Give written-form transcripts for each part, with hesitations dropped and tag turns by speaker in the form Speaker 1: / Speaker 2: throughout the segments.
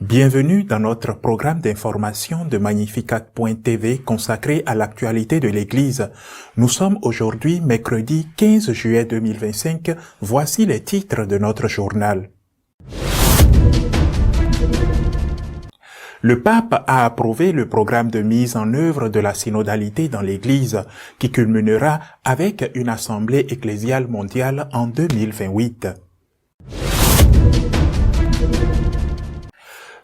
Speaker 1: Bienvenue dans notre programme d'information de Magnificat.tv consacré à l'actualité de l'Église. Nous sommes aujourd'hui mercredi 15 juillet 2025. Voici les titres de notre journal. Le pape a approuvé le programme de mise en œuvre de la synodalité dans l'Église, qui culminera avec une assemblée ecclésiale mondiale en 2028.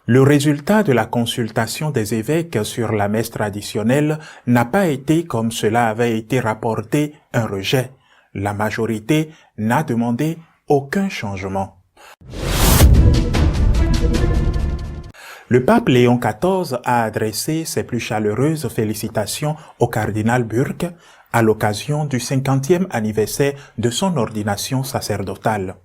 Speaker 1: Le résultat de la consultation des évêques sur la messe traditionnelle n'a pas été, comme cela avait été rapporté, un rejet. La majorité n'a demandé aucun changement. Le pape Léon XIV a adressé ses plus chaleureuses félicitations au cardinal Burke à l'occasion du 50e anniversaire de son ordination sacerdotale.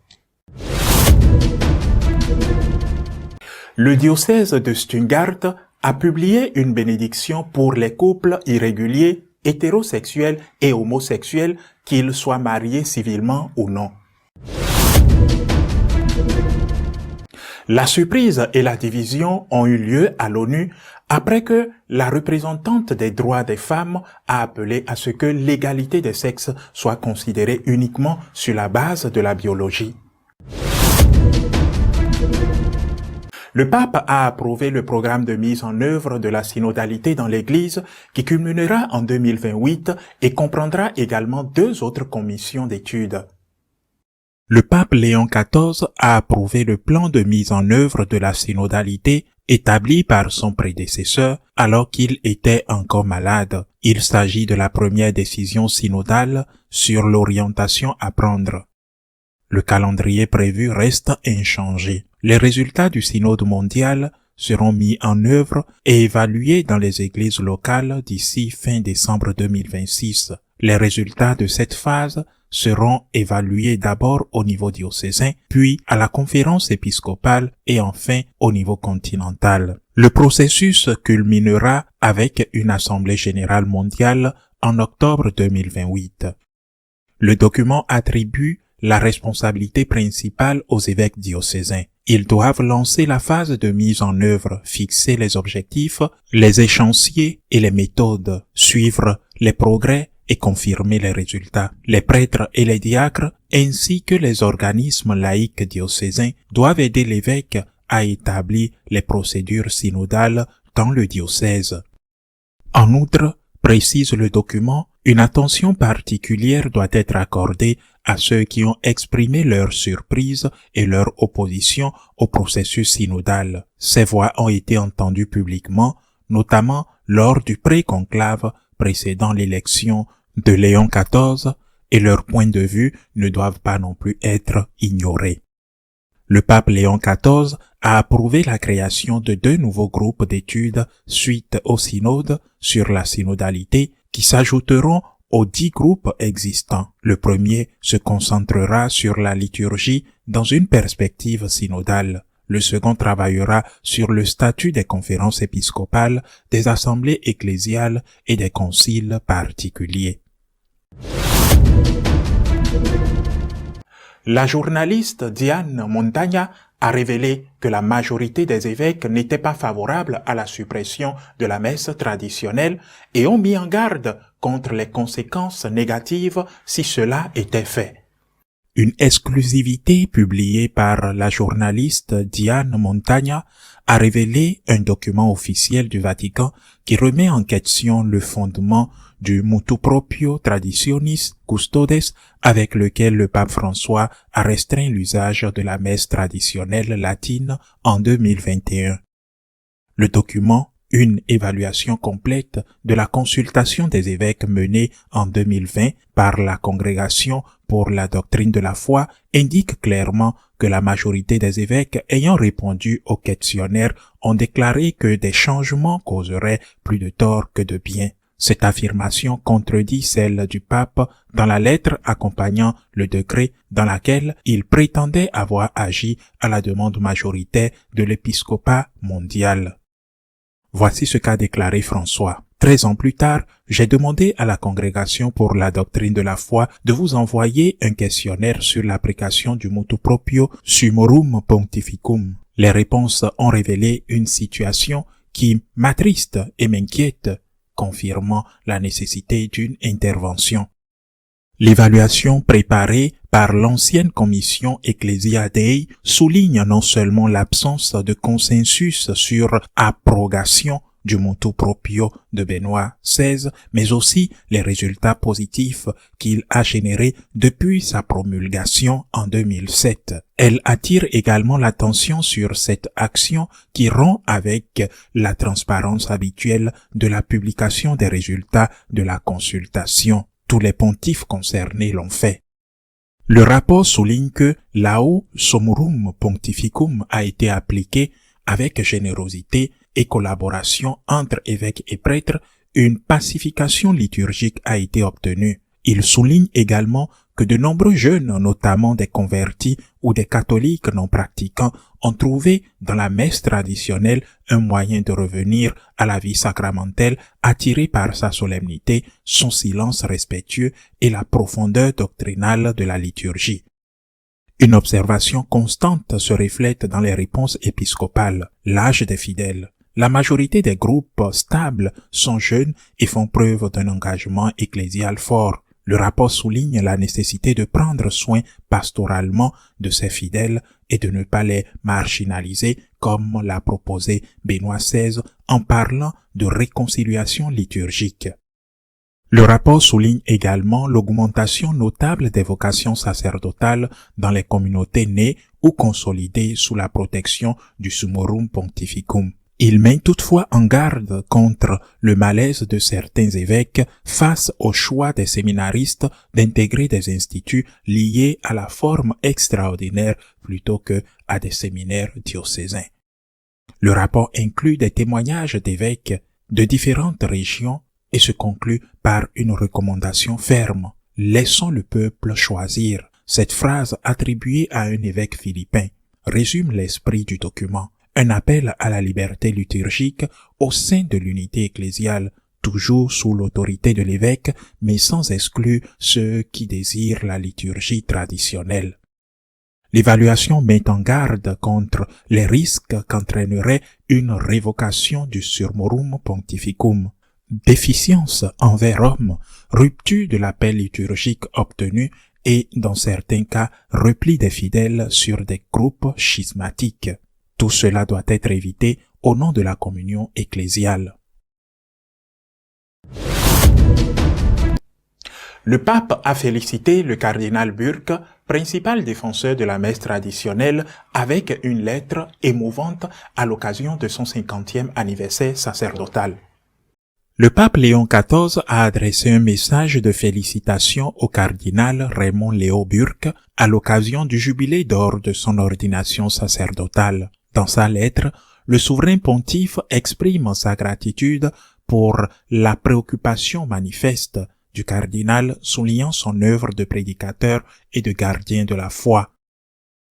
Speaker 1: Le diocèse de Stuttgart a publié une bénédiction pour les couples irréguliers, hétérosexuels et homosexuels, qu'ils soient mariés civilement ou non. La surprise et la division ont eu lieu à l'ONU après que la représentante des droits des femmes a appelé à ce que l'égalité des sexes soit considérée uniquement sur la base de la biologie. Le pape a approuvé le programme de mise en œuvre de la synodalité dans l'Église qui culminera en 2028 et comprendra également 2 autres commissions d'études. Le pape Léon XIV a approuvé le plan de mise en œuvre de la synodalité établi par son prédécesseur alors qu'il était encore malade. Il s'agit de la première décision synodale sur l'orientation à prendre. Le calendrier prévu reste inchangé. Les résultats du synode mondial seront mis en œuvre et évalués dans les églises locales d'ici fin décembre 2026. Les résultats de cette phase seront évalués d'abord au niveau diocésain, puis à la conférence épiscopale et enfin au niveau continental. Le processus culminera avec une assemblée générale mondiale en octobre 2028. Le document attribue la responsabilité principale aux évêques diocésains. Ils doivent lancer la phase de mise en œuvre, fixer les objectifs, les échéanciers et les méthodes, suivre les progrès et confirmer les résultats. Les prêtres et les diacres, ainsi que les organismes laïques diocésains, doivent aider l'évêque à établir les procédures synodales dans le diocèse. En outre, précise le document, une attention particulière doit être accordée à ceux qui ont exprimé leur surprise et leur opposition au processus synodal. Ces voix ont été entendues publiquement, notamment lors du pré-conclave précédant l'élection de Léon XIV, et leurs points de vue ne doivent pas non plus être ignorés. Le pape Léon XIV a approuvé la création de 2 nouveaux groupes d'études suite au synode sur la synodalité qui s'ajouteront aux 10 groupes existants. Le premier se concentrera sur la liturgie dans une perspective synodale. Le second travaillera sur le statut des conférences épiscopales, des assemblées ecclésiales et des conciles particuliers. La journaliste Diane Montagna a révélé que la majorité des évêques n'étaient pas favorables à la suppression de la messe traditionnelle et ont mis en garde contre les conséquences négatives si cela était fait. Une exclusivité publiée par la journaliste Diane Montagna a révélé un document officiel du Vatican qui remet en question le fondement du Motu Proprio Traditionis Custodes avec lequel le pape François a restreint l'usage de la messe traditionnelle latine en 2021. Le document, une évaluation complète de la consultation des évêques menée en 2020 par la Congrégation pour la doctrine de la foi, indique clairement que la majorité des évêques ayant répondu au questionnaire ont déclaré que des changements causeraient plus de tort que de bien. Cette affirmation contredit celle du pape dans la lettre accompagnant le décret dans laquelle il prétendait avoir agi à la demande majoritaire de l'épiscopat mondial. Voici ce qu'a déclaré François. 13 ans plus tard, j'ai demandé à la Congrégation pour la doctrine de la foi de vous envoyer un questionnaire sur l'application du motu proprio Summorum Pontificum. Les réponses ont révélé une situation qui m'attriste et m'inquiète, confirmant la nécessité d'une intervention. L'évaluation préparée par l'ancienne commission Ecclesia Dei souligne non seulement l'absence de consensus sur abrogation du motu proprio de Benoît XVI, mais aussi les résultats positifs qu'il a générés depuis sa promulgation en 2007. Elle attire également l'attention sur cette action qui rompt avec la transparence habituelle de la publication des résultats de la consultation. Tous les pontifes concernés l'ont fait. Le rapport souligne que Lao Summorum Pontificum a été appliqué avec générosité et collaboration entre évêques et prêtres. Une pacification liturgique a été obtenue. Il souligne également que de nombreux jeunes, notamment des convertis ou des catholiques non pratiquants, ont trouvé dans la messe traditionnelle un moyen de revenir à la vie sacramentelle attirés par sa solennité, son silence respectueux et la profondeur doctrinale de la liturgie. Une observation constante se reflète dans les réponses épiscopales. L'âge des fidèles. La majorité des groupes stables sont jeunes et font preuve d'un engagement ecclésial fort. Le rapport souligne la nécessité de prendre soin pastoralement de ces fidèles et de ne pas les marginaliser comme l'a proposé Benoît XVI en parlant de réconciliation liturgique. Le rapport souligne également l'augmentation notable des vocations sacerdotales dans les communautés nées ou consolidées sous la protection du Summorum Pontificum. Il met toutefois en garde contre le malaise de certains évêques face au choix des séminaristes d'intégrer des instituts liés à la forme extraordinaire plutôt que à des séminaires diocésains. Le rapport inclut des témoignages d'évêques de différentes régions et se conclut par une recommandation ferme. Laissons le peuple choisir. Cette phrase attribuée à un évêque philippin résume l'esprit du document. Un appel à la liberté liturgique au sein de l'unité ecclésiale, toujours sous l'autorité de l'évêque, mais sans exclure ceux qui désirent la liturgie traditionnelle. L'évaluation met en garde contre les risques qu'entraînerait une révocation du Summorum Pontificum. Déficience envers Rome, rupture de la paix liturgique obtenue et, dans certains cas, repli des fidèles sur des groupes schismatiques. Tout cela doit être évité au nom de la communion ecclésiale. Le pape a félicité le cardinal Burke, principal défenseur de la messe traditionnelle, avec une lettre émouvante à l'occasion de son 50e anniversaire sacerdotal. Le pape Léon XIV a adressé un message de félicitations au cardinal Raymond Léo Burke à l'occasion du jubilé d'or de son ordination sacerdotale. Dans sa lettre, le souverain pontife exprime sa gratitude pour la préoccupation manifeste du cardinal, soulignant son œuvre de prédicateur et de gardien de la foi.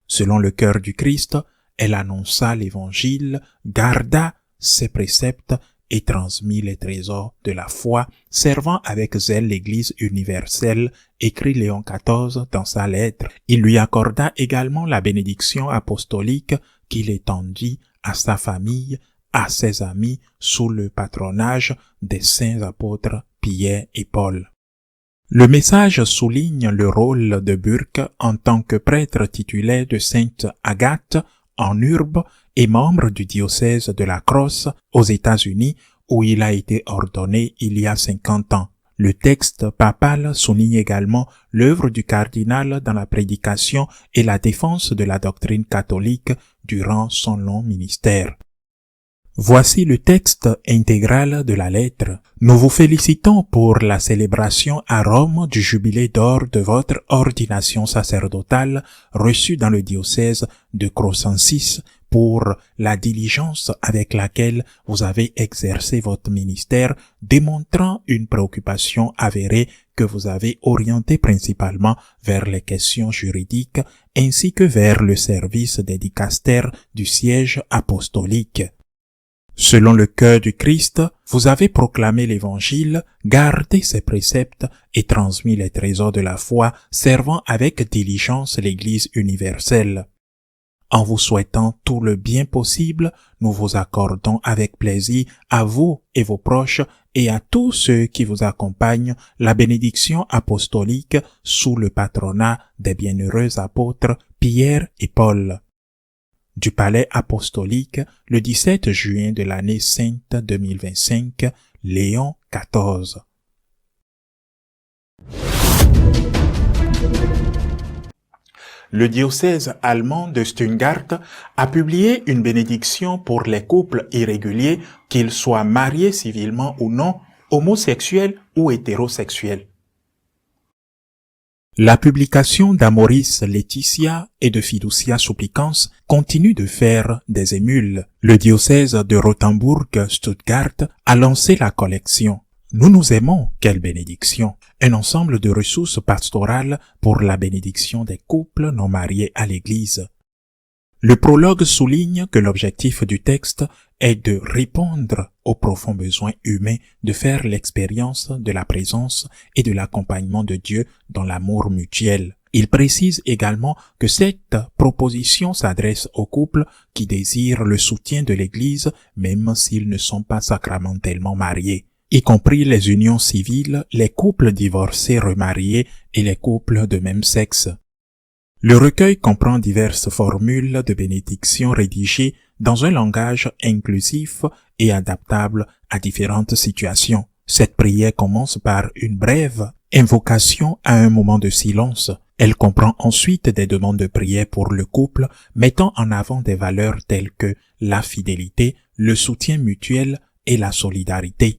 Speaker 1: Selon le cœur du Christ, elle annonça l'évangile, garda ses préceptes et transmit les trésors de la foi, servant avec zèle l'Église universelle, écrit Léon XIV dans sa lettre. Il lui accorda également la bénédiction apostolique qu'il étendit à sa famille, à ses amis, sous le patronage des saints apôtres Pierre et Paul. Le message souligne le rôle de Burke en tant que prêtre titulaire de Sainte Agathe en Urbe et membre du diocèse de la Crosse aux États-Unis où il a été ordonné il y a 50 ans. Le texte papal souligne également l'œuvre du cardinal dans la prédication et la défense de la doctrine catholique durant son long ministère. Voici le texte intégral de la lettre. Nous vous félicitons pour la célébration à Rome du jubilé d'or de votre ordination sacerdotale reçue dans le diocèse de Crescensis pour la diligence avec laquelle vous avez exercé votre ministère, démontrant une préoccupation avérée que vous avez orientée principalement vers les questions juridiques ainsi que vers le service des dicastères du siège apostolique. Selon le cœur du Christ, vous avez proclamé l'Évangile, gardé ses préceptes et transmis les trésors de la foi, servant avec diligence l'Église universelle. En vous souhaitant tout le bien possible, nous vous accordons avec plaisir à vous et vos proches et à tous ceux qui vous accompagnent la bénédiction apostolique sous le patronat des bienheureux apôtres Pierre et Paul. Du Palais apostolique, le 17 juin de l'année sainte 2025, Léon XIV. Le diocèse allemand de Stuttgart a publié une bénédiction pour les couples irréguliers, qu'ils soient mariés civilement ou non, homosexuels ou hétérosexuels. La publication d'Amoris Laetitia et de Fiducia Supplicans continue de faire des émules. Le diocèse de Rothenburg-Stuttgart a lancé la collection « Nous nous aimons, quelle bénédiction !» un ensemble de ressources pastorales pour la bénédiction des couples non mariés à l'Église. Le prologue souligne que l'objectif du texte est de répondre aux profonds besoins humains de faire l'expérience de la présence et de l'accompagnement de Dieu dans l'amour mutuel. Il précise également que cette proposition s'adresse aux couples qui désirent le soutien de l'Église même s'ils ne sont pas sacramentellement mariés, y compris les unions civiles, les couples divorcés remariés et les couples de même sexe. Le recueil comprend diverses formules de bénédiction rédigées dans un langage inclusif et adaptable à différentes situations. Cette prière commence par une brève invocation à un moment de silence. Elle comprend ensuite des demandes de prière pour le couple, mettant en avant des valeurs telles que la fidélité, le soutien mutuel et la solidarité.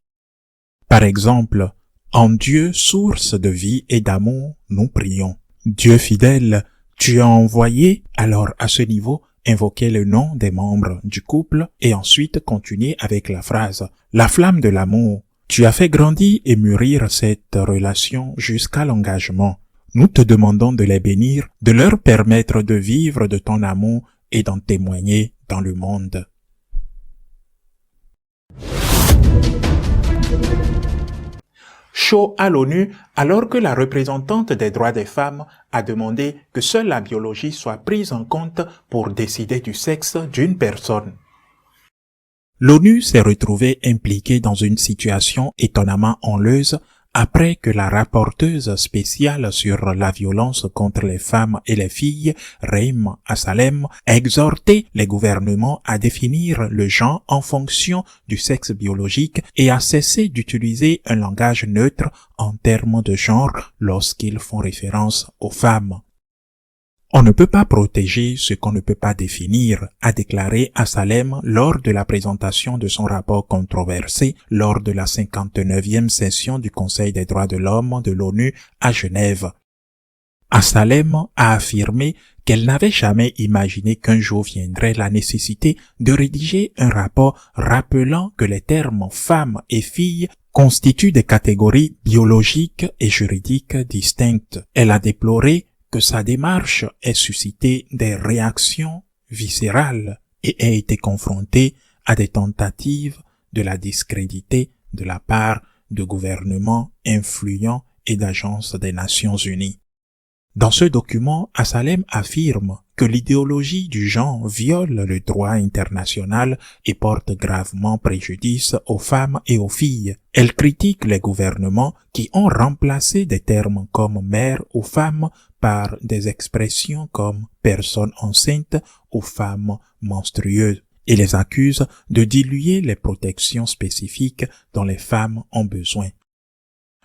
Speaker 1: Par exemple, en Dieu, source de vie et d'amour, nous prions. Dieu fidèle, tu as envoyé, alors à ce niveau, invoquer le nom des membres du couple et ensuite continuer avec la phrase « La flamme de l'amour, tu as fait grandir et mûrir cette relation jusqu'à l'engagement. Nous te demandons de les bénir, de leur permettre de vivre de ton amour et d'en témoigner dans le monde. » Chaud à l'ONU alors que la représentante des droits des femmes a demandé que seule la biologie soit prise en compte pour décider du sexe d'une personne. L'ONU s'est retrouvée impliquée dans une situation étonnamment enleuse après que la rapporteuse spéciale sur la violence contre les femmes et les filles, Reim Assalem, a exhorté les gouvernements à définir le genre en fonction du sexe biologique et à cesser d'utiliser un langage neutre en termes de genre lorsqu'ils font référence aux femmes. On ne peut pas protéger ce qu'on ne peut pas définir, a déclaré Assalem lors de la présentation de son rapport controversé lors de la 59e session du Conseil des droits de l'homme de l'ONU à Genève. Assalem a affirmé qu'elle n'avait jamais imaginé qu'un jour viendrait la nécessité de rédiger un rapport rappelant que les termes femmes et filles constituent des catégories biologiques et juridiques distinctes. Elle a déploré que sa démarche ait suscité des réactions viscérales et ait été confrontée à des tentatives de la discréditer de la part de gouvernements influents et d'agences des Nations Unies. Dans ce document, Assalem affirme que l'idéologie du genre viole le droit international et porte gravement préjudice aux femmes et aux filles. Elle critique les gouvernements qui ont remplacé des termes comme mère ou femme par des expressions comme personne enceinte ou femme menstrueuse et les accuse de diluer les protections spécifiques dont les femmes ont besoin.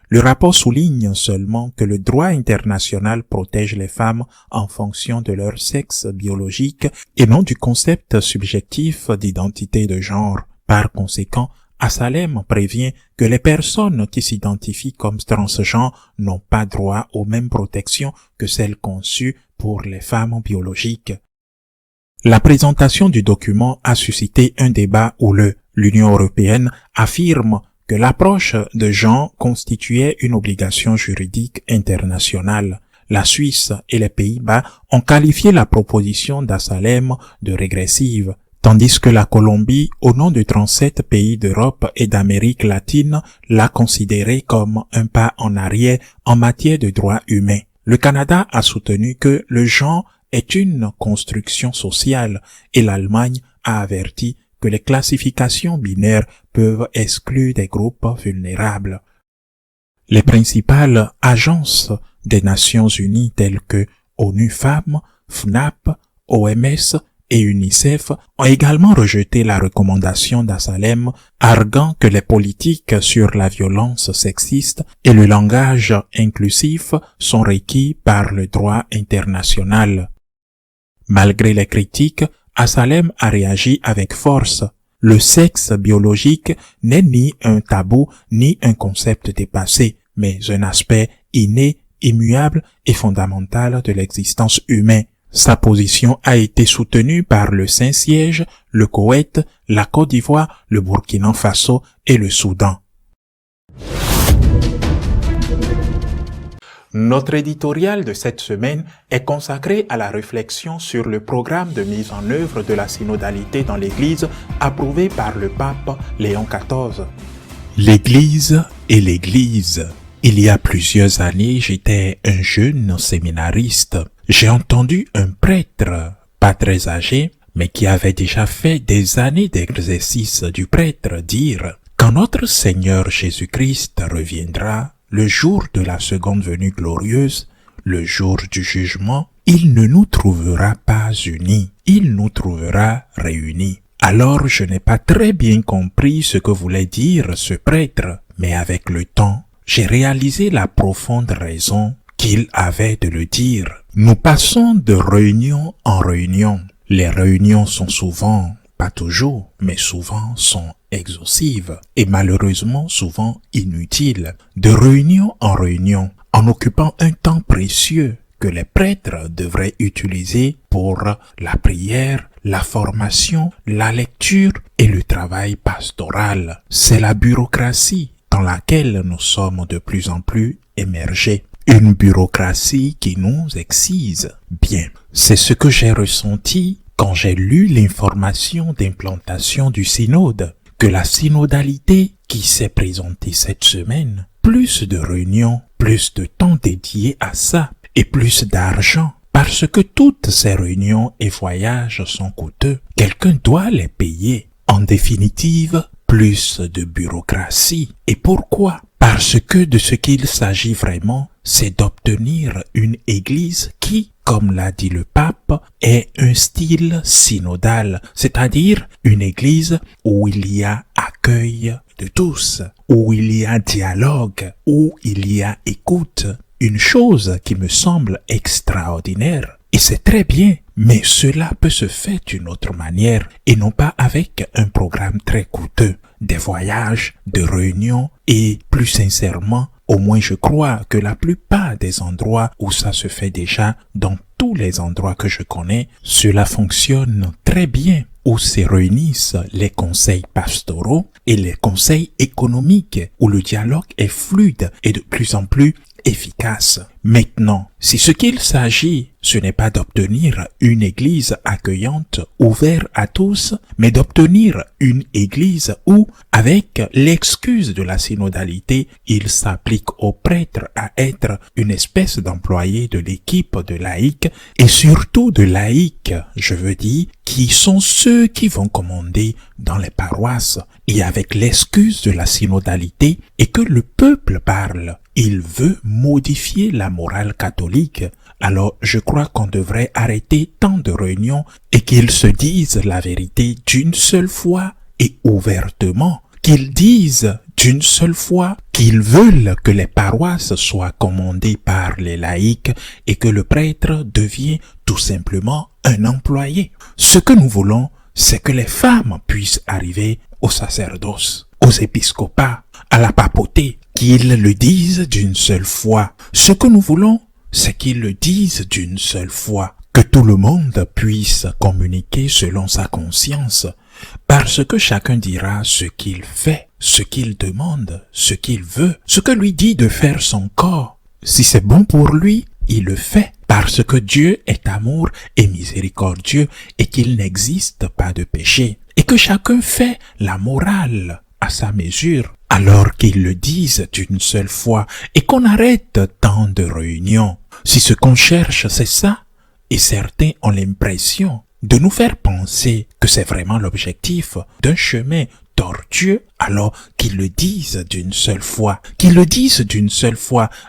Speaker 1: Le rapport souligne seulement que le droit international protège les femmes en fonction de leur sexe biologique et non du concept subjectif d'identité de genre. Par conséquent, Assalem prévient que les personnes qui s'identifient comme transgenres n'ont pas droit aux mêmes protections que celles conçues pour les femmes biologiques. La présentation du document a suscité un débat où l'Union européenne affirme que l'approche de genre constituait une obligation juridique internationale. La Suisse et les Pays-Bas ont qualifié la proposition d'Assalem de régressive, tandis que la Colombie, au nom de 37 pays d'Europe et d'Amérique latine, l'a considéré comme un pas en arrière en matière de droits humains. Le Canada a soutenu que le genre est une construction sociale et l'Allemagne a averti que les classifications binaires peuvent exclure des groupes vulnérables. Les principales agences des Nations Unies telles que ONU Femmes, FNAP, OMS et UNICEF ont également rejeté la recommandation d'Assalem, arguant que les politiques sur la violence sexiste et le langage inclusif sont requis par le droit international. Malgré les critiques, Assalem a réagi avec force. Le sexe biologique n'est ni un tabou ni un concept dépassé, mais un aspect inné, immuable et fondamental de l'existence humaine. Sa position a été soutenue par le Saint-Siège, le Koweït, la Côte d'Ivoire, le Burkina Faso et le Soudan. Notre éditorial de cette semaine est consacré à la réflexion sur le programme de mise en œuvre de la synodalité dans l'Église approuvé par le pape Léon XIV. L'Église et l'Église. Il y a plusieurs années, j'étais un jeune séminariste. J'ai entendu un prêtre, pas très âgé, mais qui avait déjà fait des années d'exercice du prêtre, dire « Quand notre Seigneur Jésus-Christ reviendra, le jour de la seconde venue glorieuse, le jour du jugement, il ne nous trouvera pas unis, il nous trouvera réunis. » Alors je n'ai pas très bien compris ce que voulait dire ce prêtre, mais avec le temps, j'ai réalisé la profonde raison qu'il avait de le dire. Nous passons de réunion en réunion. Les réunions sont souvent, pas toujours, mais souvent sont exhaustives et malheureusement souvent inutiles. De réunion en réunion, en occupant un temps précieux que les prêtres devraient utiliser pour la prière, la formation, la lecture et le travail pastoral. C'est la bureaucratie dans laquelle nous sommes de plus en plus émergés. Une bureaucratie qui nous excise. Bien, c'est ce que j'ai ressenti quand j'ai lu l'information d'implantation du synode, que la synodalité qui s'est présentée cette semaine, plus de réunions, plus de temps dédié à ça et plus d'argent, parce que toutes ces réunions et voyages sont coûteux. Quelqu'un doit les payer. En définitive, plus de bureaucratie. Et pourquoi? Parce que de ce qu'il s'agit vraiment, c'est d'obtenir une église qui, comme l'a dit le pape, est un style synodal, c'est-à-dire une église où il y a accueil de tous, où il y a dialogue, où il y a écoute. Une chose qui me semble extraordinaire. Et c'est très bien, mais cela peut se faire d'une autre manière et non pas avec un programme très coûteux, des voyages, de réunions et plus sincèrement, au moins je crois que la plupart des endroits où ça se fait déjà, dans tous les endroits que je connais, cela fonctionne très bien, où se réunissent les conseils pastoraux et les conseils économiques, où le dialogue est fluide et de plus en plus efficace. Maintenant, si ce qu'il s'agit, ce n'est pas d'obtenir une église accueillante, ouverte à tous, mais d'obtenir une église où, avec l'excuse de la synodalité, il s'applique aux prêtres à être une espèce d'employé de l'équipe de laïcs, et surtout de laïcs, je veux dire, qui sont ceux qui vont commander dans les paroisses, et avec l'excuse de la synodalité, et que le peuple parle. Il veut modifier la morale catholique. Alors je crois qu'on devrait arrêter tant de réunions et qu'ils se disent la vérité d'une seule fois et ouvertement. Qu'ils disent d'une seule fois qu'ils veulent que les paroisses soient commandées par les laïcs et que le prêtre devienne tout simplement un employé. Ce que nous voulons, c'est que les femmes puissent arriver au sacerdoce, aux épiscopats, à la papauté, qu'ils le disent d'une seule fois. Ce que nous voulons, c'est qu'ils le disent d'une seule fois. Que tout le monde puisse communiquer selon sa conscience, parce que chacun dira ce qu'il fait, ce qu'il demande, ce qu'il veut, ce que lui dit de faire son corps. Si c'est bon pour lui, il le fait. Parce que Dieu est amour et miséricordieux et qu'il n'existe pas de péché. Et que chacun fait la morale à sa mesure. Alors qu'ils le disent d'une seule fois et qu'on arrête tant de réunions. Si ce qu'on cherche c'est ça, et certains ont l'impression de nous faire penser que c'est vraiment l'objectif d'un chemin tortueux, alors qu'ils le disent d'une seule fois,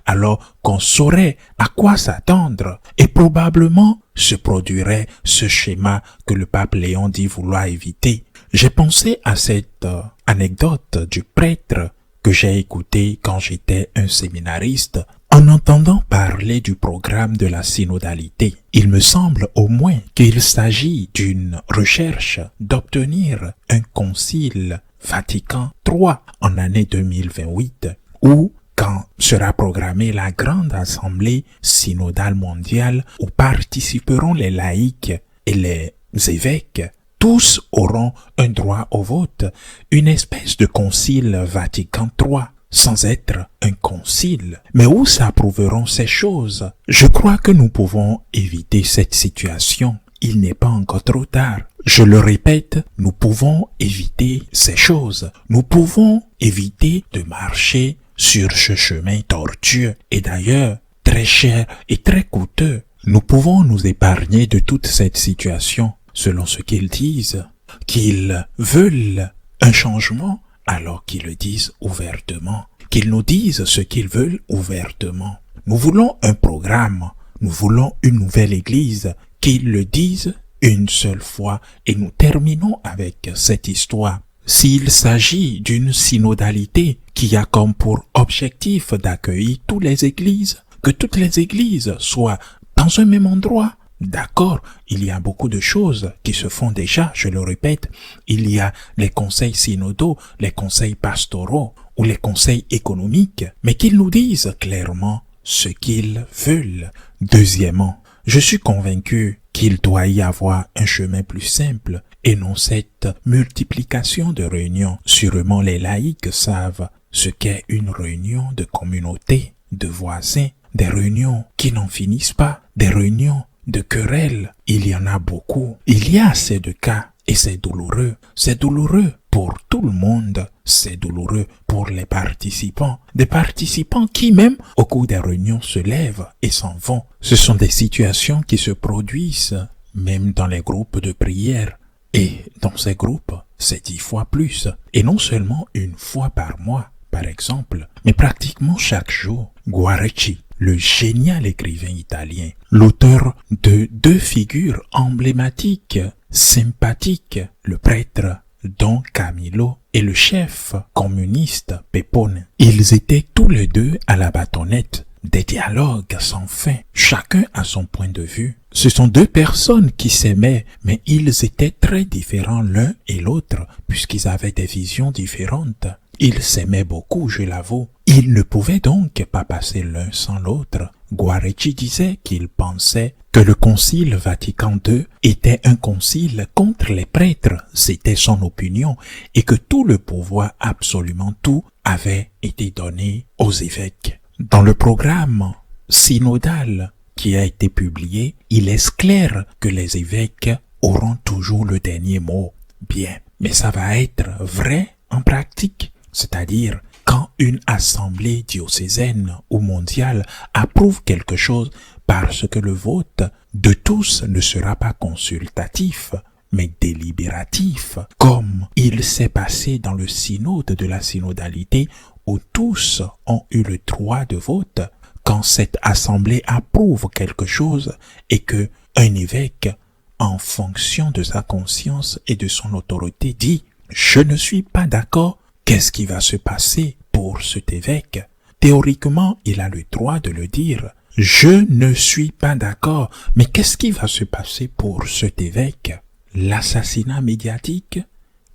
Speaker 1: alors qu'on saurait à quoi s'attendre, et probablement se produirait ce schéma que le pape Léon dit vouloir éviter. J'ai pensé à cette anecdote du prêtre que j'ai écouté quand j'étais un séminariste, en entendant parler du programme de la synodalité. Il me semble au moins qu'il s'agit d'une recherche d'obtenir un concile Vatican III en année 2028, où quand sera programmée la grande assemblée synodale mondiale où participeront les laïcs et les évêques. Tous auront un droit au vote, une espèce de concile Vatican III, sans être un concile. Mais où s'approuveront ces choses? Je crois que nous pouvons éviter cette situation. Il n'est pas encore trop tard. Je le répète, nous pouvons éviter ces choses. Nous pouvons éviter de marcher sur ce chemin tortueux et d'ailleurs très cher et très coûteux. Nous pouvons nous épargner de toute cette situation. Selon ce qu'ils disent, qu'ils veulent un changement alors qu'ils le disent ouvertement, qu'ils nous disent ce qu'ils veulent ouvertement. Nous voulons un programme, nous voulons une nouvelle église, qu'ils le disent une seule fois et nous terminons avec cette histoire. S'il s'agit d'une synodalité qui a comme pour objectif d'accueillir toutes les églises, que toutes les églises soient dans un même endroit, d'accord, il y a beaucoup de choses qui se font déjà, je le répète. Il y a les conseils synodaux, les conseils pastoraux ou les conseils économiques, mais qu'ils nous disent clairement ce qu'ils veulent. Deuxièmement, je suis convaincu qu'il doit y avoir un chemin plus simple et non cette multiplication de réunions. Sûrement les laïcs savent ce qu'est une réunion de communauté, de voisins, des réunions qui n'en finissent pas, des réunions de querelles. Il y en a beaucoup. Il y a assez de cas et c'est douloureux. C'est douloureux pour tout le monde. C'est douloureux pour les participants. Des participants qui même au cours des réunions se lèvent et s'en vont. Ce sont des situations qui se produisent même dans les groupes de prière. Et dans ces groupes, c'est 10 fois plus. Et non seulement une fois par mois, par exemple, mais pratiquement chaque jour. Guareschi, le génial écrivain italien, l'auteur de 2 figures emblématiques, sympathiques, le prêtre Don Camillo et le chef communiste Pepone. Ils étaient tous les deux à la bâtonnette, des dialogues sans fin, chacun à son point de vue. Ce sont 2 personnes qui s'aimaient, mais ils étaient très différents l'un et l'autre, puisqu'ils avaient des visions différentes. Ils s'aimaient beaucoup, je l'avoue. Ils ne pouvaient donc pas passer l'un sans l'autre. Guareschi disait qu'il pensait que le concile Vatican II était un concile contre les prêtres, c'était son opinion, et que tout le pouvoir, absolument tout, avait été donné aux évêques. Dans le programme synodal qui a été publié, il est clair que les évêques auront toujours le dernier mot. Bien, mais ça va être vrai en pratique, c'est-à-dire quand une assemblée diocésaine ou mondiale approuve quelque chose parce que le vote de tous ne sera pas consultatif, mais délibératif, comme il s'est passé dans le synode de la synodalité où tous ont eu le droit de vote, quand cette assemblée approuve quelque chose et que un évêque, en fonction de sa conscience et de son autorité, dit « Je ne suis pas d'accord », qu'est-ce qui va se passer pour cet évêque? Théoriquement, il a le droit de le dire. Je ne suis pas d'accord, mais qu'est-ce qui va se passer pour cet évêque? L'assassinat médiatique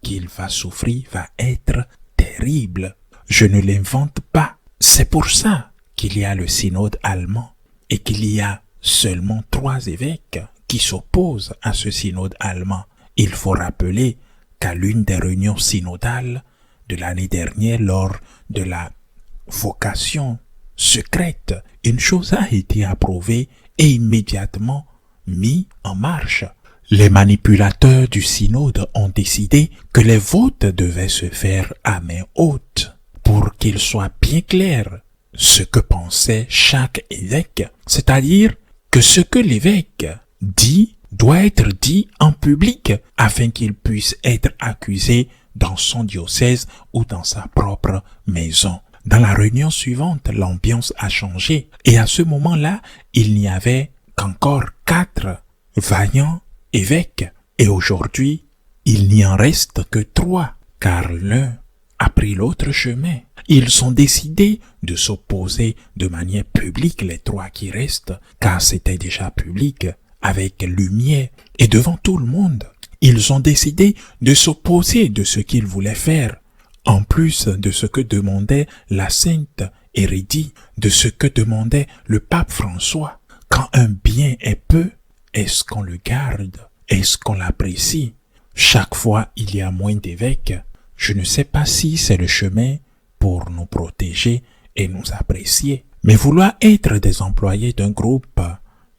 Speaker 1: qu'il va souffrir va être terrible. Je ne l'invente pas. C'est pour ça qu'il y a le synode allemand et qu'il y a seulement 3 évêques qui s'opposent à ce synode allemand. Il faut rappeler qu'à l'une des réunions synodales de l'année dernière, lors de la vocation secrète, une chose a été approuvée et immédiatement mis en marche. Les manipulateurs du synode ont décidé que les votes devaient se faire à main haute pour qu'il soit bien clair ce que pensait chaque évêque, c'est-à-dire que ce que l'évêque dit doit être dit en public afin qu'il puisse être accusé dans son diocèse ou dans sa propre maison. Dans la réunion suivante, l'ambiance a changé et à ce moment-là, il n'y avait qu'encore 4 vaillants évêques et aujourd'hui, il n'y en reste que 3 car l'un a pris l'autre chemin. Ils ont décidé de s'opposer de manière publique les 3 qui restent car c'était déjà public avec lumière et devant tout le monde. Ils ont décidé de s'opposer de ce qu'ils voulaient faire, en plus de ce que demandait la Sainte Hérédie, de ce que demandait le pape François. Quand un bien est peu, est-ce qu'on le garde? Est-ce qu'on l'apprécie? Chaque fois, il y a moins d'évêques. Je ne sais pas si c'est le chemin pour nous protéger et nous apprécier. Mais vouloir être des employés d'un groupe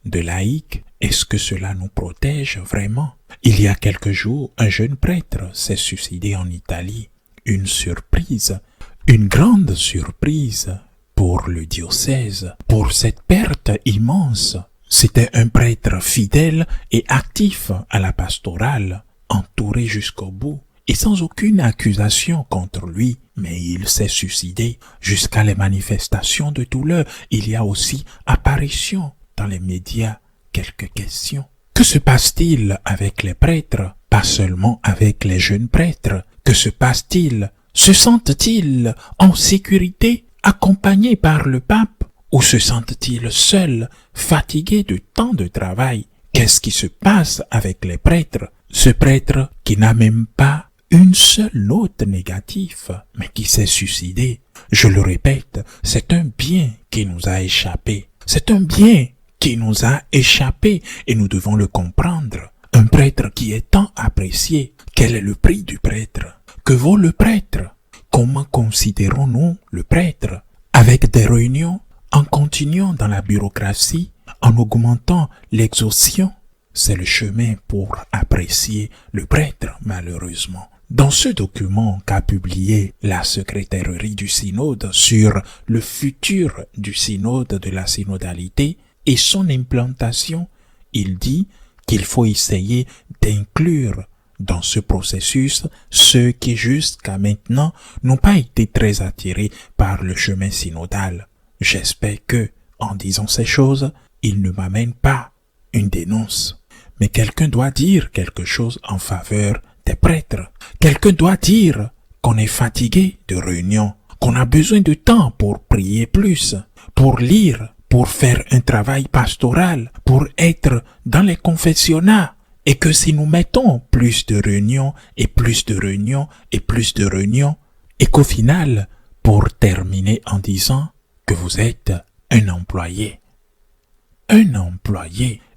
Speaker 1: de laïcs, est-ce que cela nous protège vraiment? Il y a quelques jours, un jeune prêtre s'est suicidé en Italie. Une surprise, une grande surprise pour le diocèse, pour cette perte immense. C'était un prêtre fidèle et actif à la pastorale, entouré jusqu'au bout et sans aucune accusation contre lui, mais il s'est suicidé. Jusqu'à les manifestations de douleur, il y a aussi apparition dans les médias, quelques questions. Que se passe-t-il avec les prêtres? Pas seulement avec les jeunes prêtres. Que se passe-t-il? Se sentent-ils en sécurité, accompagnés par le pape? Ou se sentent-ils seuls, fatigués de tant de travail? Qu'est-ce qui se passe avec les prêtres? Ce prêtre qui n'a même pas une seule note négative, mais qui s'est suicidé. Je le répète, c'est un bien qui nous a échappé. C'est un bien qui nous a échappé et nous devons le comprendre. Un prêtre qui est tant apprécié. Quel est le prix du prêtre? Que vaut le prêtre? Comment considérons-nous le prêtre? Avec des réunions, en continuant dans la bureaucratie, en augmentant l'exhaustion, c'est le chemin pour apprécier le prêtre, malheureusement. Dans ce document qu'a publié la secrétairerie du synode sur le futur du synode de la synodalité et son implantation, il dit qu'il faut essayer d'inclure dans ce processus ceux qui jusqu'à maintenant n'ont pas été très attirés par le chemin synodal. J'espère que, en disant ces choses, il ne m'amène pas une dénonce. Mais quelqu'un doit dire quelque chose en faveur des prêtres. Quelqu'un doit dire qu'on est fatigué de réunions, qu'on a besoin de temps pour prier plus, pour lire, pour faire un travail pastoral, pour être dans les confessionnats. Et que si nous mettons plus de réunions et plus de réunions et plus de réunions, et qu'au final, pour terminer en disant que vous êtes un employé,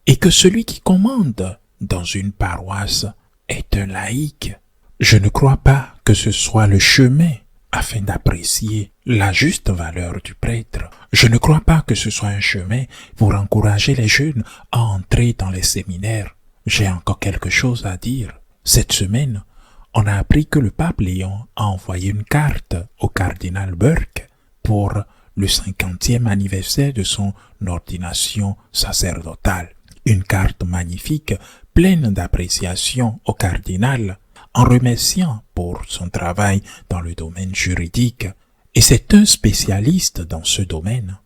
Speaker 1: et que celui qui commande dans une paroisse est un laïc. Je ne crois pas que ce soit le chemin afin d'apprécier la juste valeur du prêtre. Je ne crois pas que ce soit un chemin pour encourager les jeunes à entrer dans les séminaires. J'ai encore quelque chose à dire. Cette semaine, on a appris que le pape Léon a envoyé une carte au cardinal Burke pour le 50e anniversaire de son ordination sacerdotale. Une carte magnifique, pleine d'appréciation au cardinal, en remerciant pour son travail dans le domaine juridique. Et c'est un spécialiste dans ce domaine,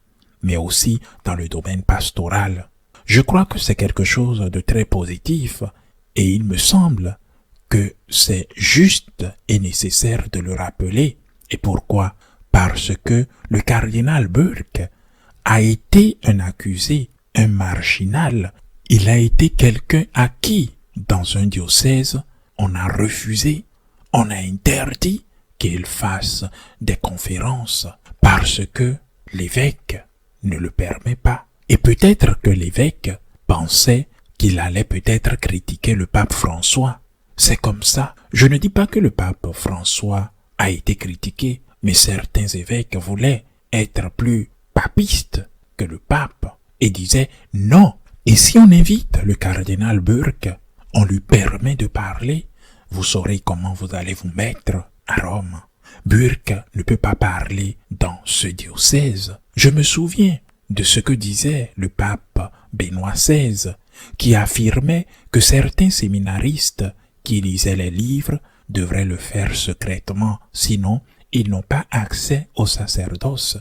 Speaker 1: mais aussi dans le domaine pastoral. Je crois que c'est quelque chose de très positif et il me semble que c'est juste et nécessaire de le rappeler. Et pourquoi? Parce que le cardinal Burke a été un accusé, un marginal. Il a été quelqu'un à qui, dans un diocèse, on a refusé, on a interdit qu'il fasse des conférences parce que l'évêque ne le permet pas. Et peut-être que l'évêque pensait qu'il allait peut-être critiquer le pape François. C'est comme ça. Je ne dis pas que le pape François a été critiqué, mais certains évêques voulaient être plus papistes que le pape. et disait « Non, et si on invite le cardinal Burke, on lui permet de parler, vous saurez comment vous allez vous mettre à Rome. Burke ne peut pas parler dans ce diocèse. » Je me souviens de ce que disait le pape Benoît XVI, qui affirmait que certains séminaristes qui lisaient les livres devraient le faire secrètement, sinon ils n'ont pas accès au sacerdoce.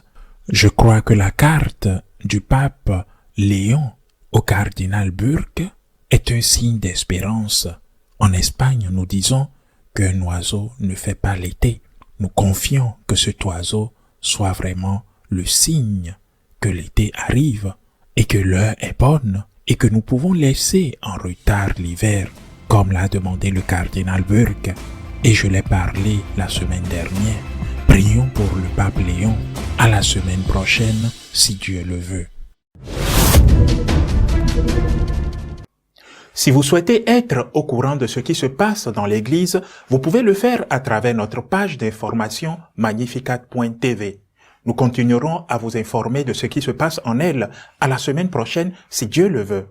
Speaker 1: Je crois que la carte du pape Léon au cardinal Burke est un signe d'espérance. En Espagne, nous disons qu'un oiseau ne fait pas l'été. Nous confions que cet oiseau soit vraiment le signe que l'été arrive et que l'heure est bonne et que nous pouvons laisser en retard l'hiver, comme l'a demandé le cardinal Burke, et je l'ai parlé la semaine dernière. Prions pour le pape Léon. À la semaine prochaine, si Dieu le veut. Si vous souhaitez être au courant de ce qui se passe dans l'Église, vous pouvez le faire à travers notre page d'information magnificat.tv. Nous continuerons à vous informer de ce qui se passe en elle à la semaine prochaine, si Dieu le veut.